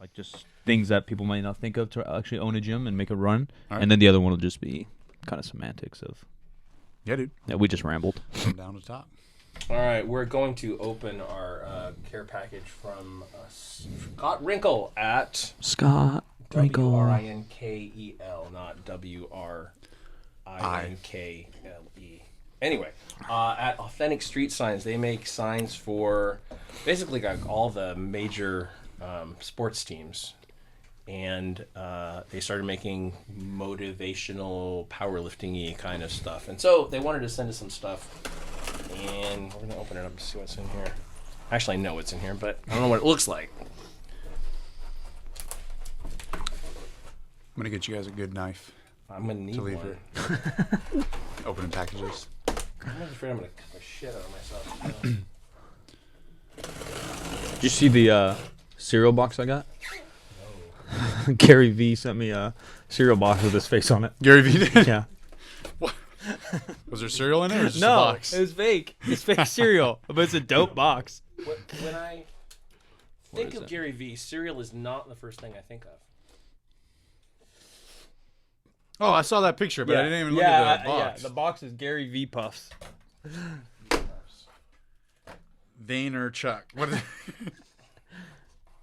like just things that people might not think of to actually own a gym and make a run. All right. And then the other one will just be kind of semantics of. Yeah, dude. Yeah, we just rambled. From down to top. All right, we're going to open our care package from Scott Wrinkle at Scott Wrinkle. WRINKEL, not WRINKLE. Anyway, at Authentic Street Signs, they make signs for basically like all the major sports teams. And they started making motivational powerlifting-y kind of stuff. And so they wanted to send us some stuff. And we're going to open it up and see what's in here. Actually, I know what's in here, but I don't know what it looks like. I'm going to get you guys a good knife I'm going to need to leave one. here. Opening packages. I'm afraid I'm going to cut the shit out of myself. Did you see the cereal box I got? No. Gary V sent me a cereal box with his face on it. Gary Vee did? Yeah. What? Was there cereal in it or just a No, box? it was fake. It's fake cereal, but it's a dope box. When I think of it? Gary Vee, cereal is not the first thing I think of. Oh, I saw that picture, but I didn't even look at the box. Yeah, the box is Gary V Puffs. Vaynerchuk. What is it?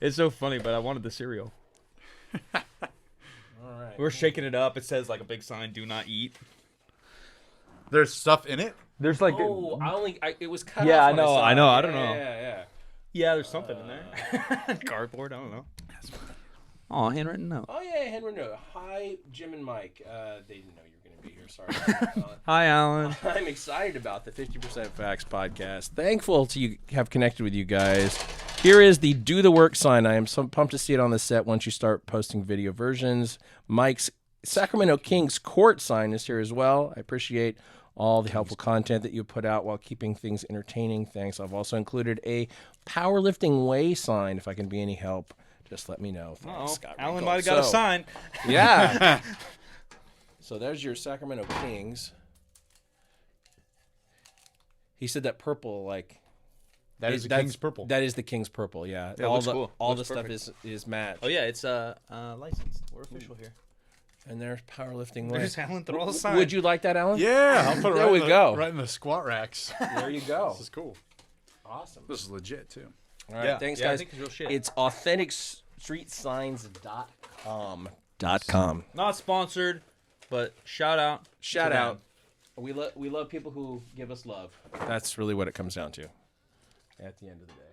It's so funny, but I wanted the cereal. All right. We're shaking it up. It says like a big sign, "Do not eat." There's stuff in it? There's like it was cut Yeah, off. I when know, saw I it. know, I Yeah, don't know. Yeah. yeah, there's something in there. Cardboard, I don't know. Oh, handwritten note. Oh yeah, Henry. No. Hi, Jim and Mike. They didn't know you were going to be here. Sorry. Hi, Alan. I'm excited about the 50% Facts podcast. Thankful to have connected with you guys. Here is the Do the Work sign. I am so pumped to see it on the set once you start posting video versions. Mike's Sacramento Kings court sign is here as well. I appreciate all the helpful content that you put out while keeping things entertaining. Thanks. I've also included a powerlifting way sign. If I can be any help, just let me know. Thanks, Scott Alan Wrinkle. might have got a So, sign. Yeah. So there's your Sacramento Kings. He said that purple, like That is the King's purple. That is the King's purple. Yeah. Yeah, it looks cool. All Looks the perfect. stuff is matched. Oh yeah, it's licensed. We're official here. And there's powerlifting. There's way. Alan Thrall sign. Would you like that, Alan? Yeah, I'll put it There right we in the, go. right in the squat racks. There you go. This is cool. Awesome. This is legit, too. All right. Yeah. Thanks, Yeah, I guys. think it's real shit. It's AuthenticStreetSigns.com. Not sponsored, but shout out. Shout to out. them. We love people who give us love. That's really what it comes down to at the end of the day.